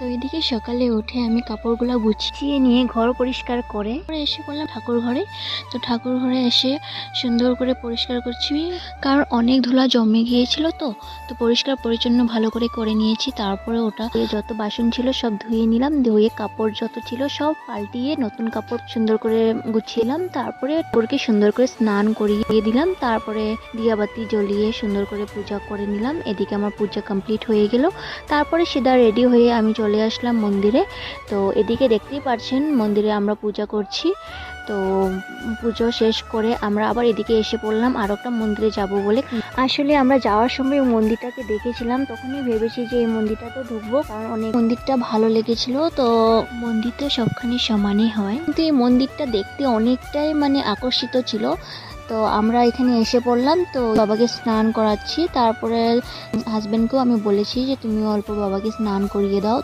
তো এদিকে সকালে উঠে আমি কাপড়গুলো গুছিয়ে নিয়ে ঘর পরিষ্কার করে এসে পড়লাম ঠাকুর ঘরে। তো ঠাকুর ঘরে এসে সুন্দর করে পরিষ্কার করছি, কারণ অনেক ধুলা জমে গিয়েছিল। তো তো পরিষ্কার পরিচ্ছন্ন ভালো করে করে নিয়েছি। তারপরে ওটা যত বাসন ছিল সব ধুয়ে নিলাম, ধুয়ে কাপড় যত ছিল সব পাল্টিয়ে নতুন কাপড় সুন্দর করে গুছিয়েলাম। তারপরে ঠাকুরকে সুন্দর করে স্নান করিয়ে দিলাম, তারপরে দিয়াবাতি জ্বলিয়ে সুন্দর করে পূজা করে নিলাম। এদিকে আমার পূজা কমপ্লিট হয়ে গেল। তারপরে সিধা রেডি হয়ে আমি চলে আসলাম মন্দিরে। তো এদিকে দেখতেই পাচ্ছেন মন্দিরে আমরা পূজা করছি। তো পুজো শেষ করে আমরা আবার এদিকে এসে পড়লাম আর একটা মন্দিরে যাব বলে। আসলে আমরা যাওয়ার সময় মন্দিরটাকে দেখেছিলাম, তখনই ভেবেছি যে এই মন্দিরটা তো ঢুকবো, কারণ অনেক মন্দিরটা ভালো লেগেছিল। তো মন্দির তো সবখানে সমানই হয়, কিন্তু এই মন্দিরটা দেখতে অনেকটাই আকর্ষিত ছিল। তো আমরা এখানে এসে পড়লাম। তো বাবাকে স্নান করাচ্ছি, তারপরে হাজবেন্ডকেও আমি বলেছি যে তুমি অল্প বাবাকে স্নান করিয়ে দাও।